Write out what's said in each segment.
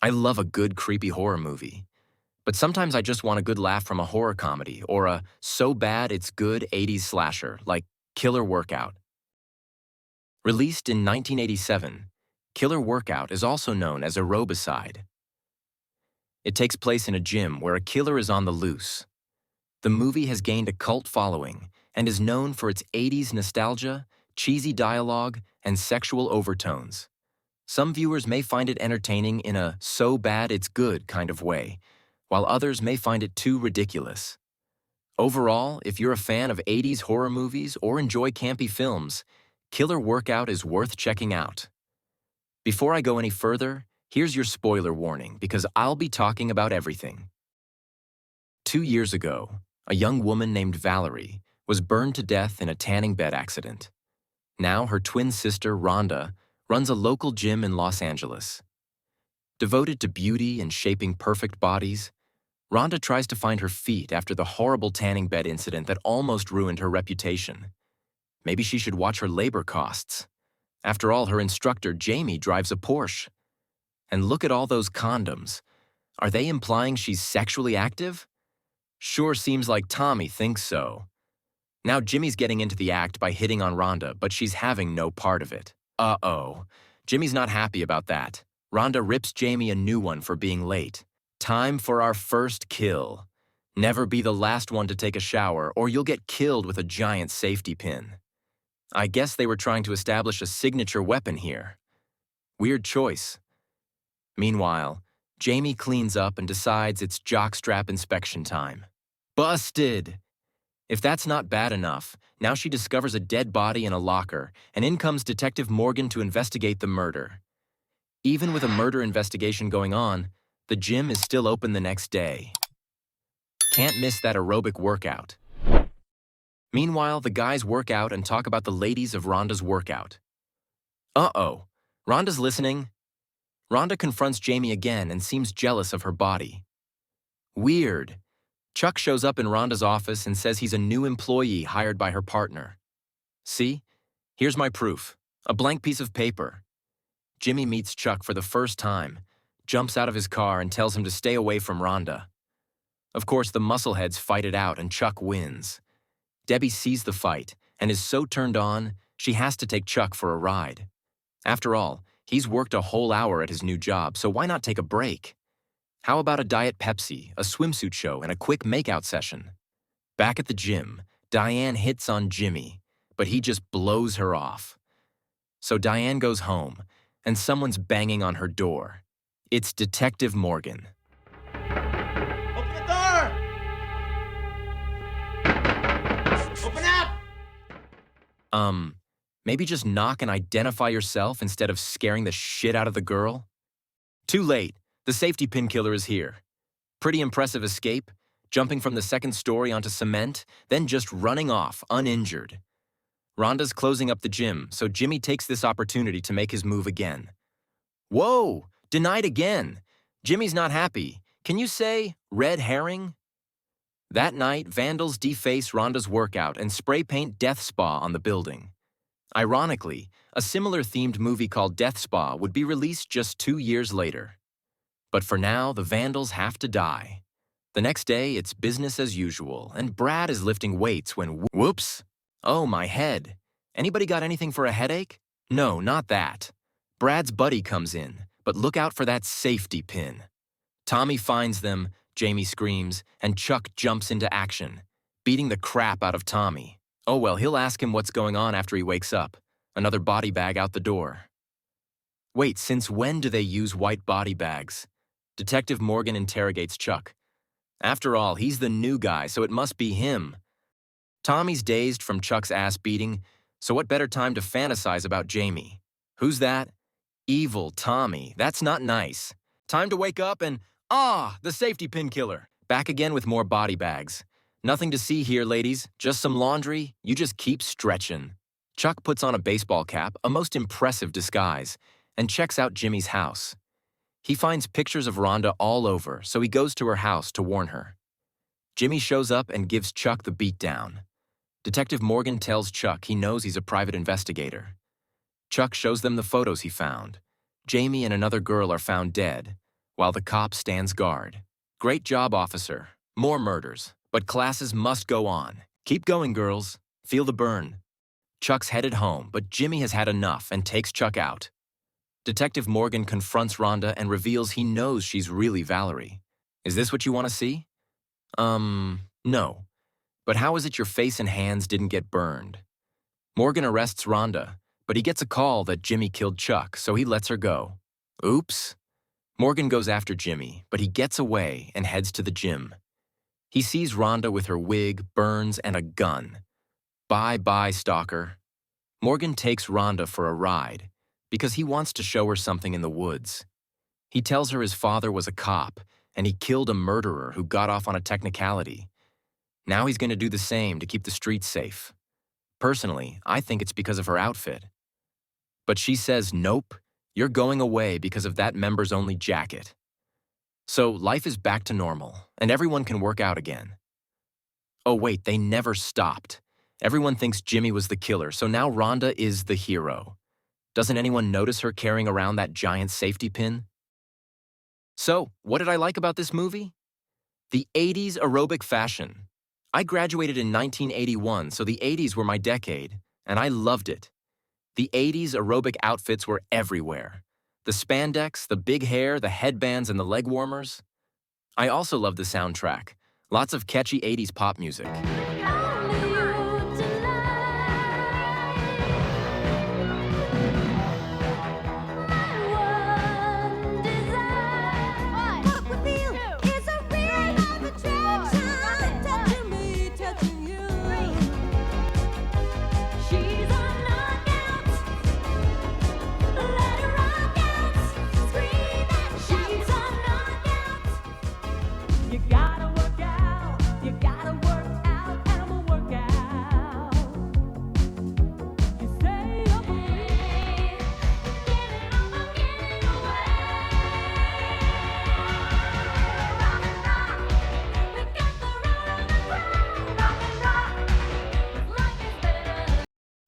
I love a good creepy horror movie, but sometimes I just want a good laugh from a horror comedy or a so bad it's good 80s slasher like Killer Workout. Released in 1987, Killer Workout is also known as Aerobicide. It takes place in a gym where a killer is on the loose. The movie has gained a cult following and is known for its 80s nostalgia, cheesy dialogue, and sexual overtones. Some viewers may find it entertaining in a so bad it's good kind of way, while others may find it too ridiculous. Overall, if you're a fan of 80s horror movies or enjoy campy films, Killer Workout is worth checking out. Before I go any further, here's your spoiler warning because I'll be talking about everything. 2 years ago, a young woman named Valerie was burned to death in a tanning bed accident. Now her twin sister, Rhonda, runs a local gym in Los Angeles. Devoted to beauty and shaping perfect bodies, Rhonda tries to find her feet after the horrible tanning bed incident that almost ruined her reputation. Maybe she should watch her labor costs. After all, her instructor, Jamie, drives a Porsche. And look at all those condoms. Are they implying she's sexually active? Sure seems like Tommy thinks so. Now Jimmy's getting into the act by hitting on Rhonda, but she's having no part of it. Uh-oh. Jimmy's not happy about that. Rhonda rips Jamie a new one for being late. Time for our first kill. Never be the last one to take a shower or you'll get killed with a giant safety pin. I guess they were trying to establish a signature weapon here. Weird choice. Meanwhile, Jamie cleans up and decides it's jockstrap inspection time. Busted! If that's not bad enough, now she discovers a dead body in a locker, and in comes Detective Morgan to investigate the murder. Even with a murder investigation going on, the gym is still open the next day. Can't miss that aerobic workout. Meanwhile, the guys work out and talk about the ladies of Rhonda's workout. Uh-oh, Rhonda's listening. Rhonda confronts Jamie again and seems jealous of her body. Weird. Chuck shows up in Rhonda's office and says he's a new employee hired by her partner. See? Here's my proof. A blank piece of paper. Jimmy meets Chuck for the first time, jumps out of his car and tells him to stay away from Rhonda. Of course, the muscleheads fight it out and Chuck wins. Debbie sees the fight and is so turned on, she has to take Chuck for a ride. After all, he's worked a whole hour at his new job, so why not take a break? How about a Diet Pepsi, a swimsuit show, and a quick makeout session? Back at the gym, Diane hits on Jimmy, but he just blows her off. So Diane goes home, and someone's banging on her door. It's Detective Morgan. Open the door! Open up! Maybe just knock and identify yourself instead of scaring the shit out of the girl? Too late. The safety pin killer is here. Pretty impressive escape, jumping from the second story onto cement, then just running off, uninjured. Rhonda's closing up the gym, so Jimmy takes this opportunity to make his move again. Whoa! Denied again! Jimmy's not happy. Can you say red herring? That night, vandals deface Rhonda's workout and spray paint Death Spa on the building. Ironically, a similar themed movie called Death Spa would be released just 2 years later. But for now, the vandals have to die. The next day, it's business as usual, and Brad is lifting weights when whoops! Oh, my head. Anybody got anything for a headache? No, not that. Brad's buddy comes in, but look out for that safety pin. Tommy finds them, Jamie screams, and Chuck jumps into action, beating the crap out of Tommy. Oh well, he'll ask him what's going on after he wakes up. Another body bag out the door. Wait, since when do they use white body bags? Detective Morgan interrogates Chuck. After all, he's the new guy, so it must be him. Tommy's dazed from Chuck's ass beating, so what better time to fantasize about Jamie? Who's that? Evil Tommy. That's not nice. Time to wake up and, the safety pin killer. Back again with more body bags. Nothing to see here, ladies. Just some laundry. You just keep stretching. Chuck puts on a baseball cap, a most impressive disguise, and checks out Jimmy's house. He finds pictures of Rhonda all over, so he goes to her house to warn her. Jimmy shows up and gives Chuck the beatdown. Detective Morgan tells Chuck he knows he's a private investigator. Chuck shows them the photos he found. Jamie and another girl are found dead. while the cop stands guard. Great job, officer. More murders, but classes must go on. Keep going, girls. Feel the burn. Chuck's headed home, but Jimmy has had enough and takes Chuck out. Detective Morgan confronts Rhonda and reveals he knows she's really Valerie. Is this what you want to see? No. But how is it your face and hands didn't get burned? Morgan arrests Rhonda, but he gets a call that Jimmy killed Chuck, so he lets her go. Oops. Morgan goes after Jimmy, but he gets away and heads to the gym. He sees Rhonda with her wig, burns, and a gun. Bye-bye, stalker. Morgan takes Rhonda for a ride because he wants to show her something in the woods. He tells her his father was a cop and he killed a murderer who got off on a technicality. Now he's going to do the same to keep the streets safe. Personally, I think it's because of her outfit. But she says, nope, you're going away because of that members-only jacket. So life is back to normal, and everyone can work out again. Oh wait, they never stopped. Everyone thinks Jimmy was the killer, so now Rhonda is the hero. Doesn't anyone notice her carrying around that giant safety pin? So, what did I like about this movie? The 80s aerobic fashion. I graduated in 1981, so the 80s were my decade, and I loved it. The 80s aerobic outfits were everywhere. The spandex, the big hair, the headbands, and the leg warmers. I also loved the soundtrack. Lots of catchy 80s pop music.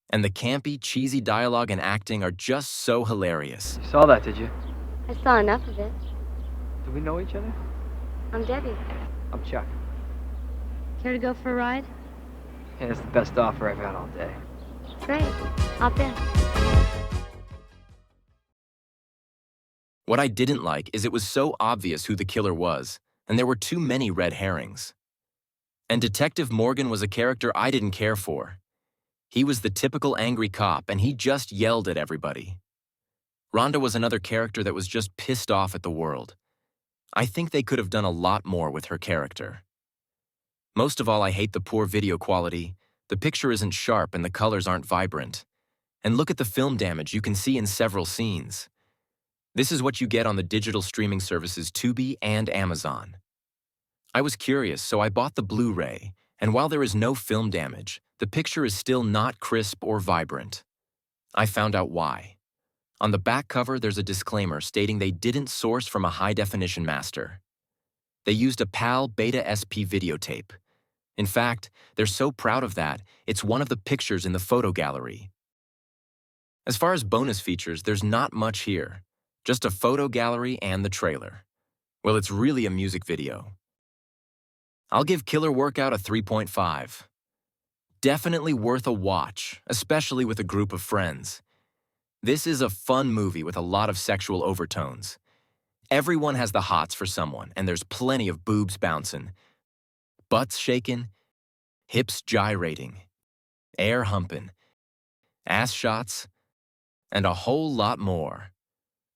And the campy, cheesy dialogue and acting are just so hilarious. You saw that, did you? I saw enough of it. Do we know each other? I'm Debbie. I'm Chuck. Care to go for a ride? Yeah, it's the best offer I've had all day. Great. Hop in. What I didn't like is it was so obvious who the killer was, and there were too many red herrings. And Detective Morgan was a character I didn't care for. He was the typical angry cop, and he just yelled at everybody. Rhonda was another character that was just pissed off at the world. I think they could have done a lot more with her character. Most of all, I hate the poor video quality. The picture isn't sharp and the colors aren't vibrant. And look at the film damage you can see in several scenes. This is what you get on the digital streaming services Tubi and Amazon. I was curious, so I bought the Blu-ray, and while there is no film damage, the picture is still not crisp or vibrant. I found out why. On the back cover, there's a disclaimer stating they didn't source from a high-definition master. They used a PAL Beta SP videotape. In fact, they're so proud of that, it's one of the pictures in the photo gallery. As far as bonus features, there's not much here. Just a photo gallery and the trailer. Well, it's really a music video. I'll give Killer Workout a 3.5. Definitely worth a watch, especially with a group of friends. This is a fun movie with a lot of sexual overtones. Everyone has the hots for someone, and there's plenty of boobs bouncing, butts shaking, hips gyrating, air humping, ass shots, and a whole lot more.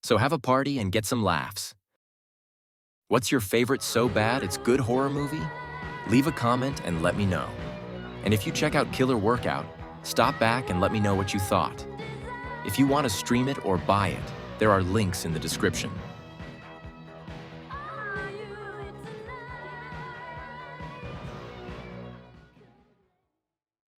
So have a party and get some laughs. What's your favorite so bad it's good horror movie? Leave a comment and let me know. And if you check out Killer Workout, stop back and let me know what you thought. If you want to stream it or buy it, there are links in the description.